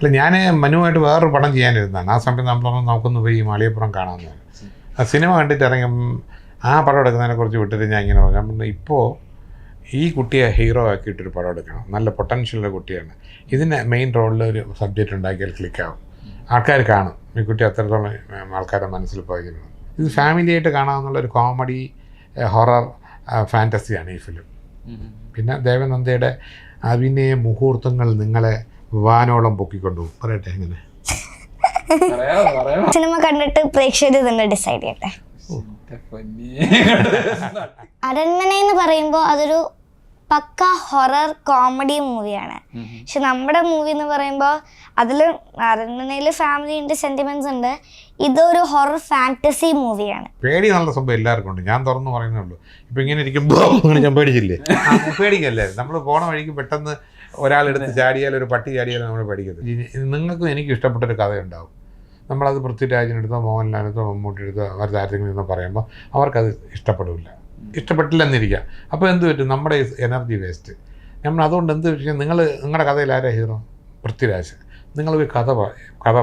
അല്ല, ഞാൻ മനുവായിട്ട് വേറൊരു പടം ചെയ്യാനിരുന്നതാണ്. ആ സമയത്ത് നമുക്കൊന്ന് പോയി മാളികപ്പുറം കാണാമെന്ന്. ആ സിനിമ കണ്ടിട്ട് ഇറങ്ങും ആ പടം എടുക്കുന്നതിനെക്കുറിച്ച് വിട്ടിട്ട് ഞാൻ ഇങ്ങനെ പറഞ്ഞു, ഞാൻ ഇപ്പോൾ ഈ കുട്ടിയെ ഹീറോ ആക്കിയിട്ടൊരു പടം എടുക്കണം, നല്ല പൊട്ടൻഷ്യലുള്ള കുട്ടിയാണ്, ഇതിന് മെയിൻ റോളിൽ ഒരു സബ്ജക്റ്റ് ഉണ്ടാക്കിയാൽ ക്ലിക്കാവും, ആൾക്കാർ കാണും, ഈ കുട്ടി അത്രത്തോളം ആൾക്കാരുടെ മനസ്സിൽ പോയിരിക്കുന്നത്. ഇത് ഫാമിലിയായിട്ട് കാണാമെന്നുള്ളൊരു കോമഡി ഹൊറർ ഫാൻറ്റസിയാണ് ഈ ഫിലിം. പിന്നെ ദേവനന്ദയുടെ അഭിനയ മുഹൂർത്തങ്ങൾ നിങ്ങളെ വാനോളം പൊക്കിക്കൊണ്ടുപോകും. പറയട്ടെ എങ്ങനെ? സിനിമ കണ്ടിട്ട് പ്രേക്ഷകർ തന്നെ ഡിസൈഡ് ചെയ്യട്ടെ. അരൺമന എന്ന് പറയുമ്പോൾ അതൊരു പക്ക ഹൊറർ കോമഡി മൂവിയാണ്. പക്ഷെ നമ്മുടെ മൂവി എന്ന് പറയുമ്പോൾ അതിൽ അരൺമനയിൽ ഫാമിലി ഉണ്ട്, സെന്റിമെന്റ്സ് ഉണ്ട്. ഇതൊരു ഹൊറർ ഫാന്റസി മൂവിയാണ്. പേടി നല്ല സംഭവം എല്ലാവർക്കും ഉണ്ട്. ഞാൻ തുറന്നു പറയുന്നുള്ളൂ. ഇപ്പൊ ഇങ്ങനെ ഇരിക്കുമ്പോൾ ഞാൻ പേടിച്ചില്ലേ? പേടിക്കല്ലേ? നമ്മൾ പോണ വഴിക്ക് പെട്ടെന്ന് ഒരാളെടുത്ത് ചാടിയാൽ, ഒരു പട്ടി ചാടിയാലും നമ്മൾ പേടിക്കരുത്. നിങ്ങൾക്കും എനിക്കും ഇഷ്ടപ്പെട്ടൊരു കഥയുണ്ടാവും. നമ്മളത് പൃഥ്വിരാജിനെടുത്തോ മോഹൻലാലിനെടുത്തോ മമ്മൂട്ടിയെടുത്തോ അവർ താരത്തിൽ നിന്ന് പറയുമ്പോൾ അവർക്കത് ഇഷ്ടപ്പെട്ടില്ലെന്നിരിക്കുക. അപ്പോൾ എന്ത് പറ്റും? നമ്മുടെ എനർജി വേസ്റ്റ്. നമ്മൾ അതുകൊണ്ട് എന്ത് വിഷയം, നിങ്ങളുടെ കഥയിൽ ആരാ ഹീറോ? പൃഥ്വിരാജ്. നിങ്ങളൊരു കഥ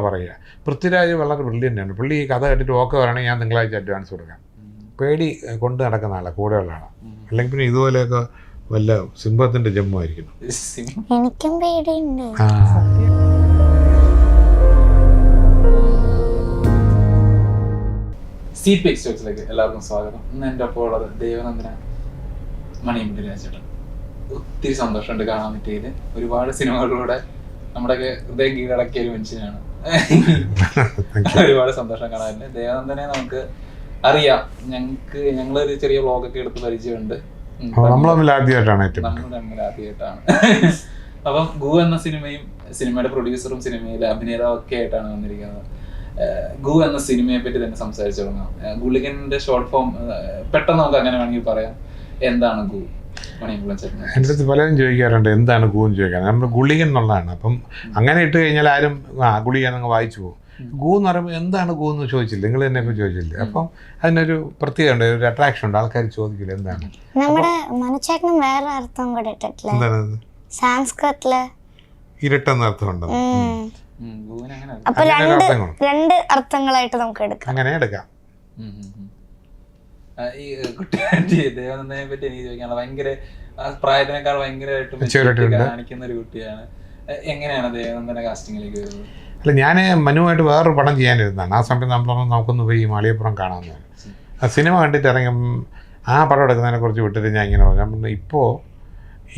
പറയുക. പൃഥ്വിരാജ് വളരെ ബ്രില്യൻ്റാണ്. പുള്ളി ഈ കഥ കേട്ടിട്ട് ഓക്കെ പറയുകയാണെങ്കിൽ ഞാൻ തിങ്കളാഴ്ച അഡ്വാൻസ് കൊടുക്കാം. പേടി കൊണ്ട് നടക്കുന്ന ആളാണ്, കൂടെയുള്ള ആളാണ്. അല്ലെങ്കിൽ പിന്നെ ഇതുപോലെയൊക്കെ വല്ല സിംഹത്തിൻ്റെ ജമ്മുമായിരിക്കുന്നു. എനിക്കും പേടിയുണ്ട്. സീറ്റ് പിക്സ് ടോക്സിലേക്ക് എല്ലാവർക്കും സ്വാഗതം. ഇന്ന് എൻ്റെ ഒപ്പം ഉള്ളത് ദേവനന്ദന മണിയമ്പള്ളി രാജേട്ടൻ. ഒത്തിരി സന്തോഷമുണ്ട് കാണാൻ പറ്റിയത്. ഒരുപാട് സിനിമകളിലൂടെ നമ്മുടെയൊക്കെ ഹൃദയം കീഴടക്കിയ ഒരു മനുഷ്യനാണ്. ഒരുപാട് സന്തോഷം കാണാറുണ്ട്. ദേവനന്ദനെ നമുക്ക് അറിയാം. ഞങ്ങളൊരു ചെറിയ വ്ളോഗൊക്കെ എടുത്ത് പരിചയമുണ്ട്. നമ്മൾ തമ്മിൽ ആദ്യമായിട്ടാണ്. അപ്പം ഗു എന്ന സിനിമയുടെ പ്രൊഡ്യൂസറും സിനിമയിലെ അഭിനേതാവും ഒക്കെ ആയിട്ടാണ് വന്നിരിക്കുന്നത്. ഗു എന്ന സിനിമയെ പറ്റി തന്നെ സംസാരിച്ചു തുടങ്ങാം. ഗുളികന്റെ ഷോർട്ട് ഫോം പെട്ടെന്ന് നമുക്ക് അങ്ങനെ വേണമെങ്കിൽ പറയാം. എന്താണ് ഗു? എൻ്റെ അടുത്ത് പലരും ചോദിക്കാറുണ്ട് എന്താണ് ഗു എന്ന് ചോദിക്കാൻ. നമ്മൾ ഗുളികൻ എന്നുള്ളതാണ്. അപ്പം അങ്ങനെ ഇട്ട് കഴിഞ്ഞാൽ ആരും ഗുളികൻ അങ്ങ് വായിച്ചു പോകും. ഗു എന്ന് പറയുമ്പോൾ എന്താണ് ഗു എന്ന് ചോദിച്ചില്ല, നിങ്ങൾ തന്നെ ഇപ്പോൾ ചോദിച്ചില്ലേ. അപ്പം അതിനൊരു പ്രത്യേകത ഉണ്ട്, ഒരു അട്രാക്ഷൻ ഉണ്ട്. ആൾക്കാർ ചോദിക്കില്ല എന്താണ്. നമ്മുടെ മനുചേട്ടനും വേറെ അർത്ഥം കൂടെ ഇട്ടിട്ടില്ല. എന്താണത്? സാൻസ്ക്രിറ്റില് ഇരട്ടെന്ന അർത്ഥമുണ്ട്. അപ്പൊ രണ്ട് അർത്ഥങ്ങളായിട്ട് നമുക്ക് എടുക്കാം. അങ്ങനെ എടുക്കാം. ഈ കുട്ടിയെ ദേവനന്ദനെ പറ്റി എനിക്ക് ചോദിക്കാനുള്ള ഭയങ്കര പ്രായത്തിനേക്കാൾ ഭയങ്കരമായിട്ട് കാണിക്കുന്ന ഒരു കുട്ടിയാണ്. എങ്ങനെയാണ് ദേവനന്ദനെ കാസ്റ്റിംഗിലേക്ക് വരുന്നത്? അല്ല, ഞാൻ മനുവായിട്ട് വേറൊരു പടം ചെയ്യാനിരുന്നതാണ്. ആ സമയത്ത് നമുക്കൊന്ന് പോയി മാളികപ്പുറം കാണാമെന്ന്. ആ സിനിമ കണ്ടിട്ട് ഇറങ്ങും ആ പടം എടുക്കുന്നതിനെക്കുറിച്ച് വിട്ടിട്ട് ഞാൻ ഇങ്ങനെ പറഞ്ഞു, ഞാൻ പറഞ്ഞു ഇപ്പോൾ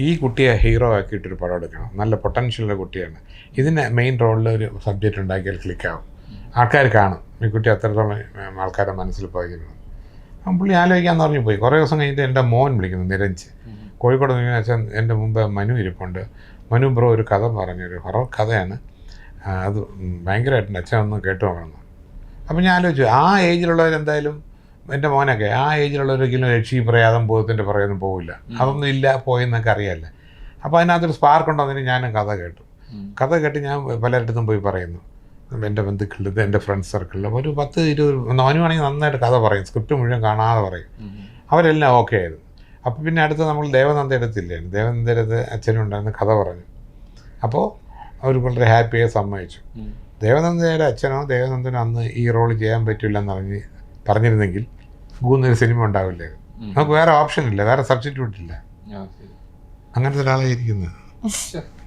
ഈ കുട്ടിയെ ഹീറോ ആക്കിയിട്ടൊരു പടം എടുക്കണം, നല്ല പൊട്ടൻഷ്യലുള്ള കുട്ടിയാണ്, ഇതിന് മെയിൻ റോളിൽ ഒരു സബ്ജക്റ്റ് ഉണ്ടാക്കിയാൽ ക്ലിക്കാവും, ആൾക്കാർ കാണും, ഈ കുട്ടി അത്രത്തോളം ആൾക്കാരുടെ മനസ്സിൽ പോയിരിക്കുന്നത്. അപ്പം പുള്ളി ആലോചിക്കാമെന്ന് പറഞ്ഞു പോയി. കുറേ ദിവസം കഴിഞ്ഞിട്ട് എൻ്റെ മോൻ വിളിക്കുന്നു, നിരഞ്ജ്, കോഴിക്കോട് നിന്ന് വെച്ചാൽ എൻ്റെ മുമ്പ് മനു ഇരിപ്പുണ്ട്. മനു ബ്രോ ഒരു കഥ പറഞ്ഞൊരു ഹൊറർ കഥയാണ്, അത് ഭയങ്കരമായിട്ടുണ്ട്, അച്ഛൻ ഒന്ന് കേട്ടു നോക്കണം. അപ്പം ഞാൻ ആലോചിച്ചു, ആ ഏജിലുള്ളവരെന്തായാലും എൻ്റെ മോനൊക്കെ ആ ഏജിലുള്ളവരൊരിക്കലും രക്ഷി പ്രയാതം ബോധത്തിൻ്റെ പുറകെയൊന്നും പോവില്ല, അതൊന്നും ഇല്ല പോയെന്നൊക്കെ അറിയാമല്ലോ. അപ്പോൾ അതിനകത്തൊരു സ്പാർക്ക് ഉണ്ടോയെന്ന് ഞാൻ കഥ കേട്ടു. കഥ കേട്ട് ഞാൻ പലരിടത്തും പോയി പറയുന്നു, എൻ്റെ ബന്ധുക്കളിൽ, എൻ്റെ ഫ്രണ്ട്സ് സർക്കിളിൽ ഒരു 10-20 മോനുവാണെങ്കിൽ നന്നായിട്ട് കഥ പറയും, സ്ക്രിപ്റ്റ് മുഴുവൻ കാണാതെ പറയും. അവരെല്ലാം ഓക്കെ ആയിരുന്നു. അപ്പോൾ പിന്നെ അടുത്ത് നമ്മൾ ദേവനന്ദ എടുത്തില്ലായിരുന്നു, ദേവനന്ദയുടെ അടുത്ത് അച്ഛനും ഉണ്ടായിരുന്ന കഥ പറഞ്ഞു. അപ്പോൾ അവർ വളരെ ഹാപ്പിയായി സമ്മതിച്ചു. ദേവനന്ദയുടെ അച്ഛനോ ദേവനന്ദനോ അന്ന് ഈ റോൾ ചെയ്യാൻ പറ്റില്ലെന്ന് പറഞ്ഞിരുന്നെങ്കിൽ ഗൂന്നൊരു സിനിമ ഉണ്ടാവില്ലായിരുന്നു. നമുക്ക് വേറെ ഓപ്ഷൻ ഇല്ല, വേറെ സബ്സ്റ്റിറ്റ്യൂട്ട് ഇല്ല. അങ്ങനത്തെ ഒരാളെ ഇരിക്കുന്നത്.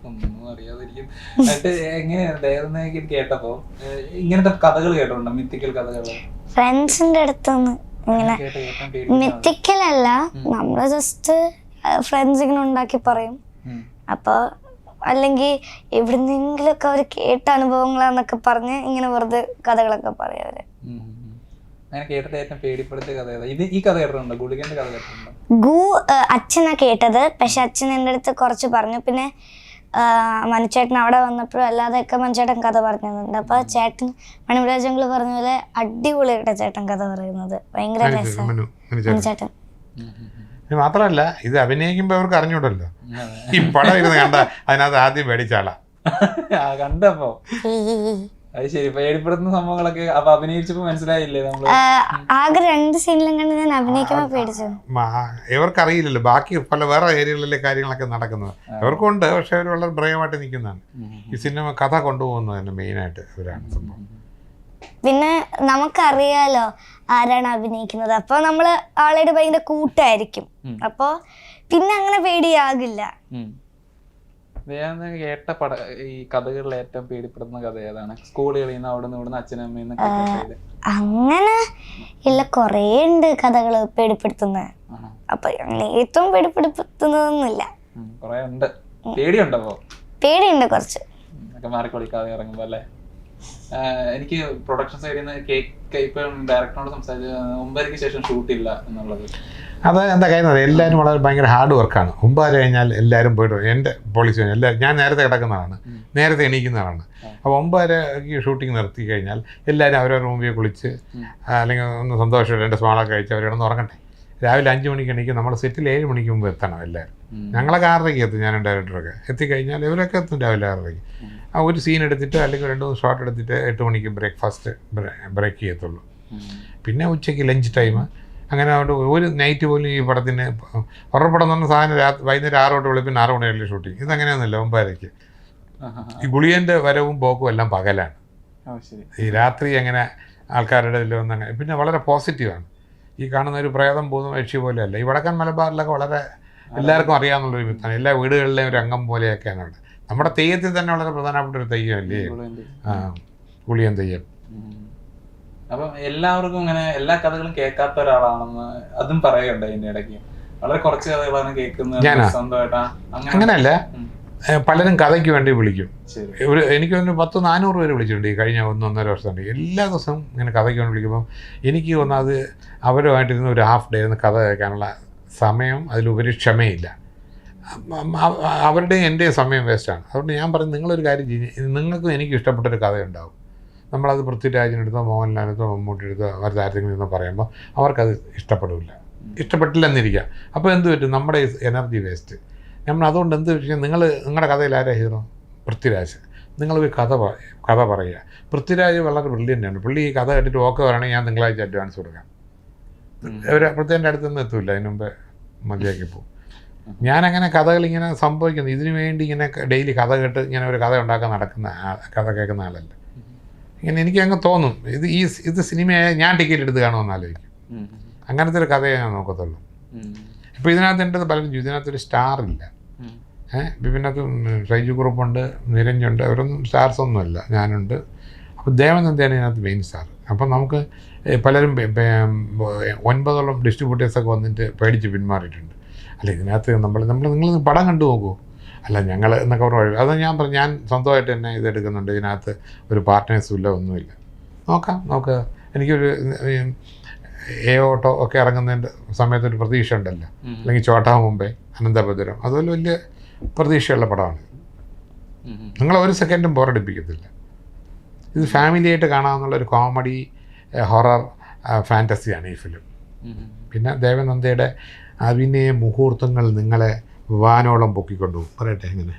ഒന്നും അറിയാതിരിക്കും. എങ്ങനെയാണ് ദേവനന്ദനെ കേട്ടപ്പോ ഇങ്ങനത്തെ കഥകൾ കേട്ടിട്ടുണ്ടോ? മിത്തിക്കൽ കഥകൾ ഫ്രണ്ട്സിന്റെ അടുത്തൊന്ന് ഇങ്ങനെ മിത്തിക്കലല്ല, നമ്മള് ജസ്റ്റ് ഫ്രണ്ട്സ് ഇങ്ങനെ ഉണ്ടാക്കി പറയും. അപ്പൊ അല്ലെങ്കിൽ എവിടുന്നെങ്കിലൊക്കെ അവർ കേട്ട അനുഭവങ്ങളാന്നൊക്കെ പറഞ്ഞ് ഇങ്ങനെ വെറുതെ കഥകളൊക്കെ പറയും അവര്. ഗു അച്ഛനാ കേട്ടത്, പക്ഷെ അച്ഛൻ എൻ്റെ അടുത്ത് കുറച്ച് പറഞ്ഞു. പിന്നെ മനുചേട്ടൻ അവിടെ വന്നപ്പോഴും അല്ലാതെയൊക്കെ മനുചേട്ടൻ കഥ പറഞ്ഞിട്ടുണ്ട്. അപ്പൊ ചേട്ടൻ മണിരാജങ്ങള് പറഞ്ഞ പോലെ അടിപൊളിയായിട്ട് ചേട്ടൻ കഥ പറയുന്നത്, ഭയങ്കര രസമാണ് മനുചേട്ടൻ. മാത്രമല്ല ഇത് അഭിനയിക്കുമ്പോ അവർക്ക് അറിഞ്ഞൂടല്ലോ, ഈ പടം ഇരുന്ന് കണ്ട അതിനകത്ത് ആദ്യം പേടിച്ചാളാ കണ്ടപ്പോ അത് ശരി. പേടിപ്പെടുത്തുന്ന സംഭവങ്ങളൊക്കെ അപ്പൊ അഭിനയിച്ചപ്പോ മനസ്സിലായില്ലേ നമ്മള്? ആകെ 2 സീനിലും കണ്ട് ഞാൻ അഭിനയിക്കുമ്പോ പേടിച്ചു. ഇവർക്കറിയില്ലല്ലോ ബാക്കി പല വേറെ ഏരിയകളിലെ കാര്യങ്ങളൊക്കെ നടക്കുന്നത്. ഇവർക്കുണ്ട്, പക്ഷെ അവർ വളരെ ബ്രേവായിട്ട് നിൽക്കുന്നതാണ്. ഈ സിനിമ കഥ കൊണ്ടുപോകുന്നത് തന്നെ മെയിനായിട്ട് ഇവരാണ് സംഭവം. പിന്നെ നമുക്കറിയാലോ ആരാണ് അഭിനയിക്കുന്നത്, അപ്പോൾ നമ്മൾ ആളായിട്ട് ഭയങ്കര കൂട്ടായിരിക്കും. അപ്പോൾ പിന്നെ അങ്ങനെ പേടിയാകില്ല. കേട്ട ഈ കഥകളിൽ ഏറ്റവും പേടിപ്പെടുന്ന കഥ ഏതാണ്? സ്കൂളുകളിൽ നിന്ന് അവിടെ നിന്ന് ഇവിടുന്ന് അച്ഛനും അമ്മയും അങ്ങനെ ഇല്ല, കുറേ ഉണ്ട് കഥകൾ പേടിപ്പെടുത്തുന്നത്. അപ്പൊ ഏറ്റവും പേടിപ്പെടുത്തുന്നതൊന്നുമില്ല, കൊറേ ഉണ്ട്. പേടിയുണ്ടോ? പേടിയുണ്ട് കുറച്ച്. മാറിക്കൊളിക്കാതെ ഇറങ്ങുമ്പോ അല്ലേ? എനിക്ക് പ്രൊഡക്ഷൻ സൈഡിൽ നിന്ന് കേക്ക് ഇപ്പം ഡയറക്ടറിനോട് സംസാരിച്ച് 9:00 ശേഷം ഷൂട്ടില്ല എന്നുള്ളത്. അത് എന്താ കാര്യം, എല്ലാവരും വളരെ ഭയങ്കര ഹാർഡ് വർക്കാണ്. 9:00 കഴിഞ്ഞാൽ എല്ലാവരും പോയിട്ട്, എൻ്റെ പോളിസി എല്ലാവരും, ഞാൻ നേരത്തെ കിടക്കുന്നതാണ്, നേരത്തെ എണീക്കുന്നതാണ്. അപ്പോൾ 9:30 ഷൂട്ടിംഗ് നിർത്തി കഴിഞ്ഞാൽ എല്ലാവരും അവരവരുടെ മുമ്പിൽ കുളിച്ച് അല്ലെങ്കിൽ ഒന്ന് സന്തോഷമായിട്ട് എൻ്റെ സ്മാളൊക്കെ കഴിച്ച് അവരൊന്ന് ഉറങ്ങട്ടെ. രാവിലെ 5 മണിക്ക് എണീക്കും. നമ്മൾ സെറ്റിൽ 7 മണിക്ക് മുമ്പ് എത്തണം എല്ലാവരും. ഞങ്ങളൊക്കെ 6:30 എത്തും, ഞാനും ഡയറക്ടറൊക്കെ എത്തിക്കഴിഞ്ഞാൽ ഇവരൊക്കെ എത്തും രാവിലെ 6:30. ആ ഒരു സീൻ എടുത്തിട്ട് അല്ലെങ്കിൽ 2-3 ഷോട്ട് എടുത്തിട്ട് 8 മണിക്ക് ബ്രേക്ക്ഫാസ്റ്റ് ബ്രേക്ക് ചെയ്യത്തുള്ളൂ. പിന്നെ ഉച്ചയ്ക്ക് ലഞ്ച് ടൈം. അങ്ങനെ അതുകൊണ്ട് ഒരു നൈറ്റ് പോലും ഈ പടത്തിന് ഉറപ്പടം എന്ന് പറഞ്ഞ സാധനം വൈകുന്നേരം 6 തൊട്ട് വെളുപ്പിന് 6 മണിയല്ലേ ഷൂട്ടിങ്. ഇതങ്ങനെയൊന്നുമില്ല. 9:30. ഈ ഗുളിയൻ്റെ വരവും പോക്കും എല്ലാം പകലാണ്. ഈ രാത്രി അങ്ങനെ ആൾക്കാരുടെ ഇതിലൊന്നും അങ്ങനെ. പിന്നെ വളരെ പോസിറ്റീവാണ്. ഈ കാണുന്ന ഒരു പ്രേതം ഭൂതം യക്ഷി പോലെയല്ല. ഈ വടക്കൻ മലബാറിലൊക്കെ വളരെ എല്ലാവർക്കും അറിയാവുന്നൊരു മിത്താണ്. എല്ലാ വീടുകളിലെയും ഒരു അംഗം പോലെയൊക്കെയാണ് അവിടെ. നമ്മുടെ തെയ്യത്തിൽ തന്നെ വളരെ പ്രധാനപ്പെട്ട ഒരു തെയ്യമല്ലേ ഗുളിയൻ തെയ്യം. അപ്പം എല്ലാവർക്കും ഇങ്ങനെ എല്ലാ കഥകളും കേൾക്കാത്ത ഒരാളാണെന്ന് അതും പറയുന്നുണ്ട് അതിന്റെ ഇടയ്ക്ക്. വളരെ കുറച്ച് കഥകളാണ് കേൾക്കുന്നത് സ്വന്തമായിട്ടാ. അങ്ങനെയല്ല, പലരും കഥയ്ക്ക് വേണ്ടി വിളിക്കും. എനിക്ക് ഒരു 100-400 പേര് വിളിച്ചിട്ടുണ്ട് ഈ കഴിഞ്ഞ 1-1.5 വർഷമുണ്ട്. എല്ലാ ദിവസവും ഇങ്ങനെ കഥയ്ക്ക് വേണ്ടി വിളിക്കുമ്പോൾ എനിക്ക് തോന്നുന്നത് അത് അവരുമായിട്ടിരുന്ന് ഒരു ഹാഫ് ഡേ ഒന്ന് കഥ കേൾക്കാനുള്ള സമയം, അതിലുപരി ക്ഷമയില്ല. അവരുടെയും എൻ്റെയും സമയം വേസ്റ്റാണ്. അതുകൊണ്ട് ഞാൻ പറയുന്നത്, നിങ്ങളൊരു കാര്യം ചെയ്യും, നിങ്ങൾക്കും എനിക്കും ഇഷ്ടപ്പെട്ടൊരു കഥയുണ്ടാവും. നമ്മളത് പൃഥ്വിരാജിനെടുത്തോ മോഹൻലാലിനെടുത്തോ മമ്മൂട്ടിയെടുത്തോ അവർ താരത്തിൽ പറയുമ്പോൾ അവർക്കത് ഇഷ്ടപ്പെട്ടില്ലെന്നിരിക്കുക. അപ്പോൾ എന്ത് പറ്റും? നമ്മുടെ എനർജി വേസ്റ്റ്. നമ്മൾ അതുകൊണ്ട് എന്ത് വെച്ചാൽ നിങ്ങളുടെ കഥയിൽ ആരാ ഹീറോ? പൃഥ്വിരാജ്. നിങ്ങൾ പോയി കഥ പറയുക. പൃഥ്വിരാജ് വളരെ ബ്രില്യൻ്റാണ്. പുള്ളി ഈ കഥ കേട്ടിട്ട് ഓക്കെ പറയുകയാണെങ്കിൽ ഞാൻ തിങ്കളാഴ്ച അഡ്വാൻസ് കൊടുക്കാം. പൃഥ്വിൻ്റെ അടുത്തൊന്നും എത്തൂല്ല, അതിന് മുമ്പേ മതിയാക്കി പോകും. ഞാനങ്ങനെ കഥകൾ ഇങ്ങനെ സംഭവിക്കുന്നു. ഇതിനു വേണ്ടി ഇങ്ങനെ ഡെയിലി കഥ കേട്ട് ഇങ്ങനെ ഒരു കഥ ഉണ്ടാക്കാൻ നടക്കുന്ന കഥ കേൾക്കുന്ന ആളല്ല. ഇങ്ങനെ എനിക്ക് അങ്ങ് തോന്നും ഇത് സിനിമയായ ഞാൻ ടിക്കറ്റ് എടുത്ത് കാണുമെന്ന് ആലോചിക്കും. അങ്ങനത്തെ ഒരു കഥയെ ഞാൻ നോക്കത്തുള്ളൂ. ഇപ്പോൾ ഇതിനകത്ത് എൻ്റെ പലരും ഇതിനകത്തൊരു സ്റ്റാറില്ല. ഇതിനകത്ത് ഷൈജു കുറുപ്പുണ്ട്, നിരഞ്ജുണ്ട്, അവരൊന്നും സ്റ്റാർസൊന്നുമല്ല, ഞാനുണ്ട്. അപ്പോൾ ദേവനന്ദയാണ് ഇതിനകത്ത് മെയിൻ സ്റ്റാർ. അപ്പം നമുക്ക് പലരും 9 ഡിസ്ട്രിബ്യൂട്ടേഴ്സൊക്കെ വന്നിട്ട് പേടിച്ച് പിന്മാറിയിട്ടുണ്ട്. അല്ല ഇതിനകത്ത് നിങ്ങൾ പടം കണ്ടു നോക്കൂ. അല്ല ഞങ്ങൾ എന്നൊക്കെ പറഞ്ഞു. അത് ഞാൻ സ്വന്തമായിട്ട് തന്നെ ഇതെടുക്കുന്നുണ്ട്. ഇതിനകത്ത് ഒരു പാർട്ട്നേഴ്സും ഇല്ല, ഒന്നുമില്ല. നോക്കുക. എനിക്കൊരു ഓട്ടോ ഒക്കെ ഇറങ്ങുന്നതിൻ്റെ സമയത്തൊരു പ്രതീക്ഷ ഉണ്ടല്ലോ. അല്ലെങ്കിൽ ചോട്ടാ മുംബൈ, അനന്തഭദ്രം, അതുപോലെ വലിയ പ്രതീക്ഷയുള്ള പടമാണ്. നിങ്ങളെ ഒരു സെക്കൻഡും ബോറടിപ്പിക്കത്തില്ല. ഇത് ഫാമിലിയായിട്ട് കാണാമെന്നുള്ളൊരു കോമഡി ഹൊറർ ഫാൻറ്റസിയാണ് ഈ ഫിലിം. പിന്നെ ദേവനന്ദയുടെ അഭിനയ മുഹൂർത്തങ്ങൾ നിങ്ങളെ വാനോളം പൊക്കിക്കൊണ്ടുപോകും. പറയട്ടെ എങ്ങനെ?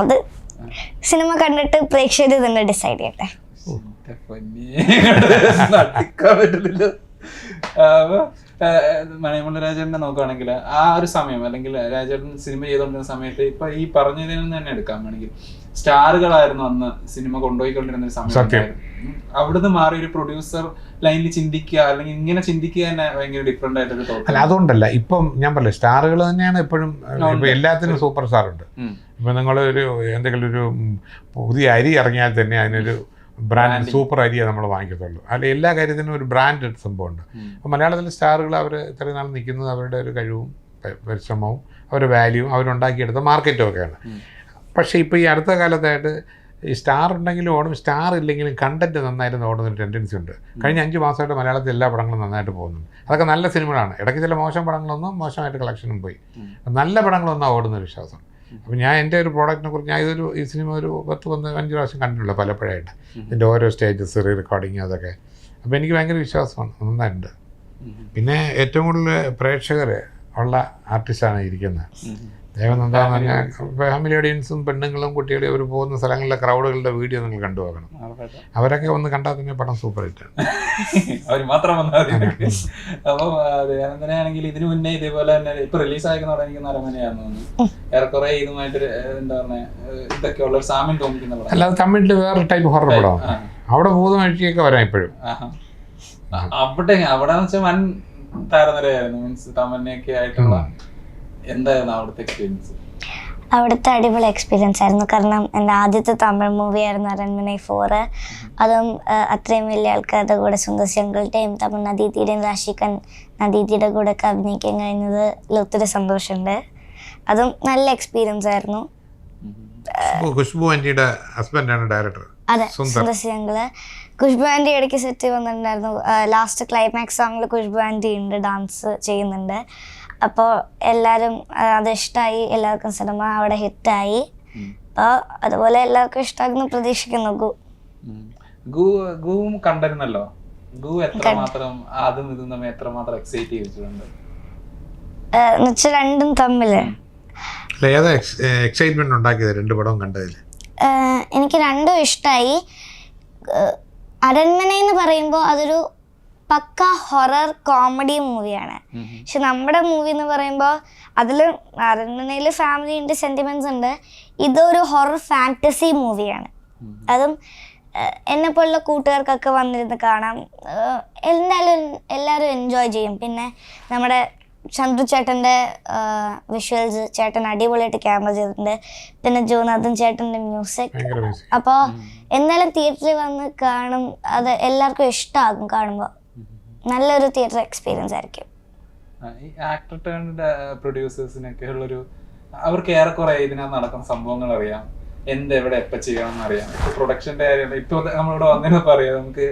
അത് സിനിമ കണ്ടിട്ട് പ്രേക്ഷകർ തന്നെ ഡിസൈഡ് ചെയ്യട്ടെ. മണിമുള്ള രാജേട്ടനെ നോക്കുകയാണെങ്കിൽ ആ ഒരു സമയം, അല്ലെങ്കിൽ രാജേട്ടൻ സിനിമ ചെയ്തുകൊണ്ടിരുന്ന സമയത്ത് ഇപ്പൊ ഈ പറഞ്ഞതിൽ നിന്ന് തന്നെ എടുക്കാൻ വേണമെങ്കിൽ സ്റ്റാറുകളായിരുന്നു അന്ന് സിനിമ കൊണ്ടുപോയിക്കൊണ്ടിരുന്ന ഒരു സമയം. അവിടുന്ന് മാറി ഒരു പ്രൊഡ്യൂസർ ലൈനിൽ ചിന്തിക്കുക, അല്ലെങ്കിൽ ഇങ്ങനെ ചിന്തിക്കുക തന്നെ ഭയങ്കര ഡിഫറെന്റ് ആയിട്ടൊരു തോന്നൽ. അല്ല അതുകൊണ്ടല്ല, ഇപ്പം ഞാൻ പറഞ്ഞില്ല, സ്റ്റാറുകൾ തന്നെയാണ് എപ്പോഴും. ഇപ്പം എല്ലാത്തിനും സൂപ്പർ സ്റ്റാർ ഉണ്ട്. ഇപ്പം നിങ്ങളൊരു എന്തെങ്കിലും ഒരു പുതിയ അരി ഇറങ്ങിയാൽ തന്നെ അതിനൊരു ബ്രാൻഡ് സൂപ്പർ അരിയെ നമ്മൾ വാങ്ങിക്കത്തുള്ളൂ. അല്ല എല്ലാ കാര്യത്തിനും ഒരു ബ്രാൻഡ് സംഭവമുണ്ട്. അപ്പോൾ മലയാളത്തിലെ സ്റ്റാറുകൾ അവർ ഇത്രയും നാൾ നിൽക്കുന്നത് അവരുടെ ഒരു കഴിവും പരിശ്രമവും അവരുടെ വാല്യൂവും അവരുണ്ടാക്കിയെടുത്ത മാർക്കറ്റും ഒക്കെയാണ്. പക്ഷേ ഇപ്പോൾ ഈ അടുത്ത കാലത്തായിട്ട് ഈ സ്റ്റാർ ഉണ്ടെങ്കിലും ഓടും, സ്റ്റാർ ഇല്ലെങ്കിലും കണ്ടൻറ്റ് നന്നായിട്ട് ഓടുന്നൊരു ടെൻഡൻസി ഉണ്ട്. കഴിഞ്ഞ 5 മാസമായിട്ട് മലയാളത്തിൽ എല്ലാ പടങ്ങളും നന്നായിട്ട് പോകുന്നുണ്ട്. അതൊക്കെ നല്ല സിനിമകളാണ്. ഇടയ്ക്ക് ചില മോശം പടങ്ങളൊന്നും മോശമായിട്ട് കളക്ഷനും പോയി, നല്ല പടങ്ങളൊന്നും ഓടുന്ന വിശ്വാസം. അപ്പോൾ ഞാൻ എൻ്റെ ഒരു പ്രോഡക്റ്റിനെ കുറിച്ച് ഈ സിനിമ ഒരു 10-15 പ്രാവശ്യം കണ്ടിട്ടുള്ളൂ പലപ്പോഴായിട്ട്. ഇതിൻ്റെ ഓരോ സ്റ്റേജസ് റീ റെക്കോർഡിങ് അതൊക്കെ. അപ്പോൾ എനിക്ക് ഭയങ്കര വിശ്വാസമാണ്, നന്നായിട്ടുണ്ട്. പിന്നെ ഏറ്റവും കൂടുതൽ പ്രേക്ഷകർ ഉള്ള ആർട്ടിസ്റ്റാണ് ഇരിക്കുന്നത്. ദേവനന്ദ എന്ന് പറഞ്ഞാൽ ഫാമിലി ഓഡിയൻസും പെണ്ണുങ്ങളും കുട്ടികളും അവർ പോകുന്ന സ്ഥലങ്ങളിലെ ക്രൗഡുകളുടെ വീഡിയോ നിങ്ങൾ കണ്ടു നോക്കണം. അവരൊക്കെ ഒന്ന് കണ്ടാൽ തന്നെ പടം സൂപ്പർ ഹിറ്റാണ്. അവർ മാത്രം വന്നാൽ മതി. അപ്പം ദേവനന്ദനാണെങ്കിൽ ഇതിനു മുന്നേ ഇതേപോലെ തന്നെ ഇപ്പൊ റിലീസായിരിക്കുന്ന തുടങ്ങിയിരിക്കുന്ന അരമനയാണെന്ന് തോന്നുന്നു. ഏറെക്കുറെ ഇതുമായിട്ട് എന്താ പറഞ്ഞ ഇതൊക്കെ ഉള്ള ഒരു സാമ്യം തോന്നിക്കുന്ന പടം. അല്ലാതെ തമിഴിൽ വേറെ ടൈപ്പ് ഹൊറർ പടമാണ്. അവിടെ ഭൂതം അഴിച്ചൊക്കെ വരാം ഇപ്പോഴും. അവിടെ വെച്ചാൽ വൻ താരനിരയായിരുന്നു. മീൻസ് തമന്നയൊക്കെ ആയിട്ടുള്ള എന്തായിരുന്നു അവിടുത്തെ എക്സ്പീരിയൻസ്? അവിടുത്തെ അടിപൊളി എക്സ്പീരിയൻസ് ആയിരുന്നു. കാരണം എൻ്റെ ആദ്യത്തെ തമിഴ് മൂവിയായിരുന്നു അരൺമനൈ 4. അതും അത്രയും വലിയ ആൾക്കാരുടെ കൂടെ സുന്ദർ ശങ്കളുടെയും തമിഴ് നദീതിയുടെയും രാശിഖൻ നദീതിയുടെ കൂടെ ഒക്കെ അഭിനയിക്കാൻ കഴിഞ്ഞത് ഒത്തിരി സന്തോഷമുണ്ട്. അതും നല്ല എക്സ്പീരിയൻസ് ആയിരുന്നു. ഖുശ്ബു ആന്റിയുടെ ഹസ്ബൻഡാണ് ഡയറക്ടർ. അതെ, സുന്ദർ ശങ്കള്. ഖുശ്ബു ആന്റി ഇടയ്ക്ക് സെറ്റ് വന്നിട്ടുണ്ടായിരുന്നു. ലാസ്റ്റ് ക്ലൈമാക്സ് സോങ്ങിൽ ഖുശ്ബു ആന്റി ഉണ്ട്, ഡാൻസ് ചെയ്യുന്നുണ്ട്. അപ്പോൾ എല്ലാവരും അത് ഇഷ്ടമായി, എല്ലാവർക്കും സിനിമ അവിടെ ഹിറ്റായി. അപ്പോൾ അതുപോലെ എല്ലാവർക്കും ഇഷ്ടമാകുന്നു പ്രതീക്ഷിക്കുന്നു. ഗു കണ്ടിരുന്നല്ലോ. ഗു എത്രമാത്രം അതും ഇതും തമ്മിൽ എത്രമാത്രം എക്സൈറ്റ് ചെയ്തിട്ടുണ്ട് എന്നുവെച്ചാൽ രണ്ടും തമ്മില് എക്സൈറ്റ്മെന്റ് ഉണ്ടാക്കിയത് രണ്ട് പടവും കണ്ടതിൽ എനിക്ക് രണ്ടും ഇഷ്ടമായി. അരൺമന എന്ന് പറയുമ്പോൾ അതൊരു പക്ക ഹൊറർ കോമഡി മൂവിയാണ്. പക്ഷെ നമ്മുടെ മൂവി എന്ന് പറയുമ്പോൾ അതിൽ അരൺമനയിൽ ഫാമിലി ഉണ്ട്, സെന്റിമെന്റ്സ് ഉണ്ട്. ഇതൊരു ഹൊറർ ഫാന്റസി മൂവിയാണ്. അതും എന്നെ പോലുള്ള കൂട്ടുകാർക്കൊക്കെ വന്നിരുന്ന് കാണാം. എന്തായാലും എല്ലാവരും എൻജോയ് ചെയ്യും. പിന്നെ നമ്മുടെ ചന്ദ്രു ചേട്ടൻ്റെ വിഷ്വൽസ് ചേട്ടൻ അടിപൊളിയായിട്ട് ക്യാമറ ചെയ്തിട്ടുണ്ട്. പിന്നെ ജോനാഥൻ ചേട്ടൻ്റെ മ്യൂസിക്. അപ്പോൾ എന്തായാലും തിയേറ്ററിൽ വന്ന് കാണും. അത് എല്ലാവർക്കും ഇഷ്ടമാകും. കാണുമ്പോൾ നല്ലൊരു തിയേറ്റർ എക്സ്പീരിയൻസ് ആയിരിക്കും. ആക്ടർ ടേൺഡ് പ്രൊഡ്യൂസേഴ്സിനൊക്കെ ഉള്ളൊരു അവർക്ക് ഏറെക്കുറെ ഇതിനകത്ത് നടക്കുന്ന സംഭവങ്ങൾ അറിയാം, എന്തെവിടെ എപ്പോൾ ചെയ്യണമെന്ന് അറിയാം. ഇപ്പൊ പ്രൊഡക്ഷന്റെ കാര്യം ഇപ്പൊ നമ്മളിവിടെ വന്നിരുന്നു പറയാം, നമുക്ക്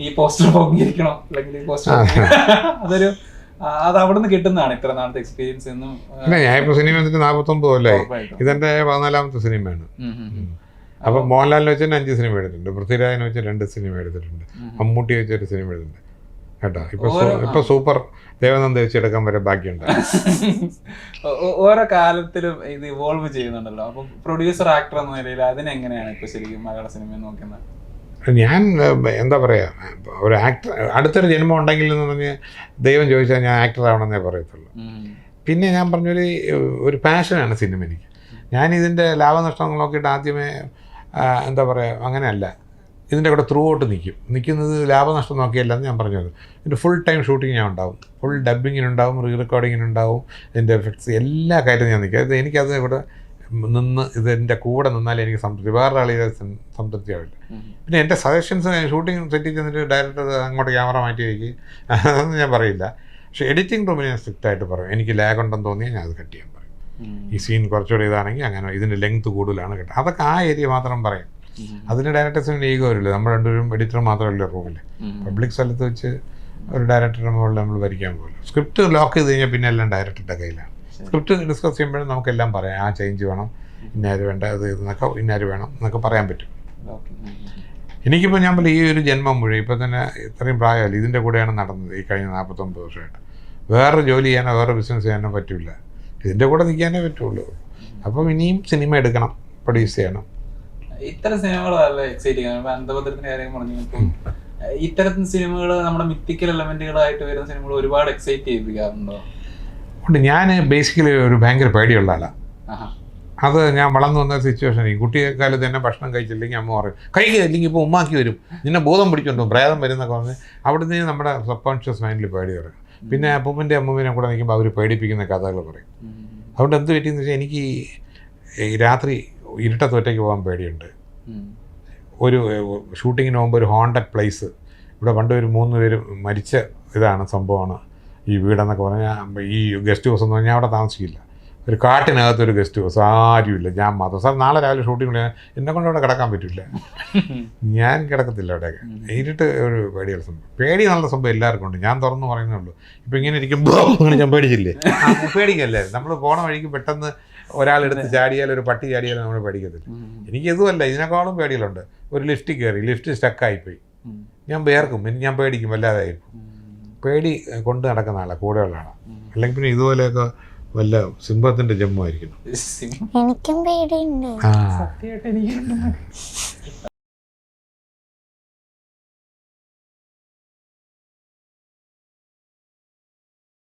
ഈ പോസ്റ്റർ പൊങ്ങിയിരിക്കണം അല്ലെങ്കിൽ ഈ പോസ്റ്റർ അതൊരു അത് അവിടെ നിന്ന് കിട്ടുന്നതാണ് ഇത്ര നാളത്തെ എക്സ്പീരിയൻസ് എന്നും. ഞാനിപ്പോ സിനിമ 49 കൊല്ലമായി. ഇതെന്റെ 14ാമത്തെ സിനിമയാണ്. അപ്പൊ മോഹൻലാലിനെ വെച്ച് 5 സിനിമ എടുത്തിട്ടുണ്ട്, പൃഥ്വിരാജിനെ വെച്ച് 2 സിനിമ എടുത്തിട്ടുണ്ട്, മമ്മൂട്ടി വെച്ച് 1 സിനിമ എടുത്തിട്ടുണ്ട് കേട്ടോ. ഇപ്പൊ സൂപ്പർ ദേവനന്ദ വെച്ച് എടുക്കാൻ വരെ ബാക്കിയുണ്ട്. ഓരോ കാലത്തിലും ഇത് ഇവോൾവ് ചെയ്യുന്നുണ്ടല്ലോ. അപ്പൊ പ്രൊഡ്യൂസർ ആക്ടർ എന്ന നിലയിൽ അതിനെങ്ങനെയാണ് ഇപ്പൊ ശരിക്കും മലയാള സിനിമ നോക്കുന്നത്? ഞാൻ എന്താ പറയുക, ഒരു ആക്ടർ അടുത്തൊരു ജന്മം ഉണ്ടെങ്കിൽ എന്ന് പറഞ്ഞ് ദൈവം ചോദിച്ചാൽ ഞാൻ ആക്ടർ ആവണമെന്നേ പറയത്തുള്ളൂ. പിന്നെ ഞാൻ ഒരു പാഷനാണ് സിനിമ എനിക്ക്. ഞാനിതിൻ്റെ ലാഭനഷ്ടങ്ങൾ നോക്കിയിട്ട് ആദ്യമേ എന്താ പറയുക അങ്ങനെയല്ല, ഇതിൻ്റെ കൂടെ ത്രൂ ഔട്ട് നിൽക്കുന്നത് ലാഭനഷ്ടം നോക്കിയല്ലെന്ന് ഞാൻ പറഞ്ഞത്. ഇതിൻ്റെ ഫുൾ ടൈം ഷൂട്ടിങ് ഞാൻ ഉണ്ടാവും, ഫുൾ ഡബ്ബിങ്ങിനുണ്ടാവും, റീ റെക്കോർഡിങ്ങിനുണ്ടാവും, ഇതിൻ്റെ എഫക്ട്സ് എല്ലാ കാര്യവും ഞാൻ നിൽക്കും. എനിക്കത് ഇവിടെ നിന്ന് ഇതിൻ്റെ കൂടെ നിന്നാലേ എനിക്ക് സംതൃപ്തി, വേറെ ആളെ സംതൃപ്തി ആവില്ല. പിന്നെ എൻ്റെ സജഷൻസ് ഷൂട്ടിങ് സെറ്റിൽ ചെന്നിട്ട് ഡയറക്ടർ അങ്ങോട്ട് ക്യാമറ മാറ്റി വയ്ക്കുക അതൊന്നും ഞാൻ പറയില്ല. പക്ഷേ എഡിറ്റിംഗ് റൂമിൽ ഞാൻ സ്ട്രിക്റ്റായിട്ട് പറയും. എനിക്ക് ലാഗ് ഉണ്ടെന്ന് തോന്നിയാൽ ഞാൻ അത് കട്ട് ചെയ്യാൻ പറയും. ഈ സീൻ കുറച്ചുകൂടി ഇതാണെങ്കിൽ അങ്ങനെ ഇതിൻ്റെ ലെങ്ത് കൂടുതലാണ് കേട്ടോ, അതൊക്കെ ആ ഏരിയ മാത്രം പറയും. അതിന് ഡയറക്ടേഴ്സിന് ഈഗോ വരില്ല. നമ്മൾ രണ്ടുപേരും എഡിറ്റർ മാത്രമല്ല റൂമിൽ. പബ്ലിക് സ്ഥലത്ത് വെച്ച് ഒരു ഡയറക്ടറുടെ മുകളിൽ നമ്മൾ ഭരിക്കാൻ പോകില്ല. സ്ക്രിപ്റ്റ് ലോക്ക് ചെയ്ത് കഴിഞ്ഞാൽ പിന്നെ എല്ലാം ഡയറക്ടറുടെ കയ്യിലാണ്. സ്ക്രിപ്റ്റ് ഡിസ്കസ് ചെയ്യുമ്പോഴും നമുക്കെല്ലാം പറയാം, ആ ചേഞ്ച് വേണം, ഇന്നാര് വേണ്ട, അത് എന്നൊക്കെ ഇന്നാര് വേണം എന്നൊക്കെ പറയാൻ പറ്റും. എനിക്കിപ്പോൾ ഞാൻ ഈ ഒരു ജന്മം മുഴുവൻ ഇപ്പോൾ തന്നെ ഇത്രയും പ്രായമല്ല ഇതിൻ്റെ കൂടെയാണ് നടന്നത് ഈ കഴിഞ്ഞ 49 വർഷമായിട്ട്. വേറെ ജോലി ചെയ്യാനോ വേറെ ബിസിനസ് ചെയ്യാനോ പറ്റില്ല, ഇതിൻ്റെ കൂടെ നിൽക്കാനേ പറ്റുള്ളൂ. അപ്പം ഇനിയും സിനിമ എടുക്കണം, പ്രൊഡ്യൂസ് ചെയ്യണം. ഇത്തരം സിനിമകൾ നല്ല എക്സൈറ്റ് ചെയ്യണം. അന്തപത്രത്തിൻ്റെ കാര്യം പറഞ്ഞു, ഇത്തരത്തിൽ സിനിമകൾ നമ്മുടെ മിത്തിക്കൽ എലമെന്റുകളായിട്ട് വരുന്ന സിനിമകൾ ഒരുപാട് എക്സൈറ്റ് ചെയ്യിപ്പിക്കാറുണ്ടോ? ഉണ്ട്. ഞാൻ ബേസിക്കലി ഒരു ഭയങ്കര പേടിയുള്ള ആളാണ്. അത് ഞാൻ വളർന്നു വന്ന സിറ്റുവേഷൻ. ഈ കുട്ടിക്കാലത്ത് തന്നെ ഭക്ഷണം കഴിച്ചില്ലെങ്കിൽ അമ്മ പറയും കഴിക്കില്ലെങ്കിൽ ഇപ്പോൾ ഉമ്മാക്കി വരും, നിന്നെ ബോധം പിടിച്ചുകൊണ്ടോ പ്രേതം വരുന്നൊക്കെ പറഞ്ഞ് അവിടെ നിന്ന് നമ്മുടെ സബ് കോൺഷ്യസ് മൈൻഡിൽ പേടി പറയും. പിന്നെ അപ്പൂപ്പൻ്റെ അമ്മൂമ്മേനെ കൂടെ നിൽക്കുമ്പോൾ അവർ പേടിപ്പിക്കുന്ന കഥകൾ പറയും. അതുകൊണ്ട് എന്ത് പറ്റിയെന്ന് വെച്ചാൽ എനിക്ക് ഈ രാത്രി ഇരുട്ടത്ത് ഒറ്റയ്ക്ക് പോകാൻ പേടിയുണ്ട്. ഒരു ഷൂട്ടിങ്ങിന് പോകുമ്പോൾ ഒരു ഹോണ്ടഡ് പ്ലേസ്, ഇവിടെ പണ്ട് ഒരു 3 പേര് മരിച്ച ഇതാണ് സംഭവമാണ് ഈ വീടെന്നൊക്കെ പറഞ്ഞാൽ. ഈ ഗസ്റ്റ് ഹൗസ് എന്ന് പറഞ്ഞാൽ അവിടെ താമസിക്കില്ല, ഒരു കാട്ടിനകത്തൊരു ഗസ്റ്റ് ഹൗസ്, ആരുമില്ല, ഞാൻ മാത്രം. സാർ നാളെ രാവിലെ ഷൂട്ടിങ്ങിൽ എന്നെ കൊണ്ട് അവിടെ കിടക്കാൻ പറ്റില്ല, ഞാൻ കിടക്കത്തില്ല അവിടെയൊക്കെ. ഇരുട്ട് ഒരു പേടിയുള്ള സംഭവം. പേടി നല്ല സംഭവം എല്ലാവർക്കും ഉണ്ട്, ഞാൻ തുറന്ന് പറയുന്നേ ഉള്ളൂ. ഇപ്പം ഇങ്ങനെ ഇരിക്കുമ്പോൾ അങ്ങനെ ഞാൻ പേടിച്ചില്ലേ, പേടിക്കല്ലേ. നമ്മൾ പോണ വഴിക്ക് പെട്ടെന്ന് ഒരാളെടുത്ത് ചാടിയാൽ, ഒരു പട്ടി ചാടിയാലും നമ്മൾ പേടിക്കത്തില്ല. എനിക്ക് ഇതുമല്ല, ഇതിനേക്കാളും പേടികളുണ്ട്. ഒരു ലിഫ്റ്റിൽ കയറി, ലിഫ്റ്റ് സ്റ്റക്കായിപ്പോയി, ഞാൻ വേർക്കും, ഞാൻ പേടിക്കും, വല്ലാതായിരിക്കും. പേടി കൊണ്ട് നടക്കുന്ന ആളാണ്, കൂടെയുള്ള ആളാണ്. അല്ലെങ്കിൽ പിന്നെ ഇതുപോലെയൊക്കെ വല്ല സിംഹത്തിൻ്റെ ജമ്മു ആയിരിക്കണം. എനിക്കും പേടിയുണ്ട്. ആ സത്യമായിട്ട് എനിക്ക്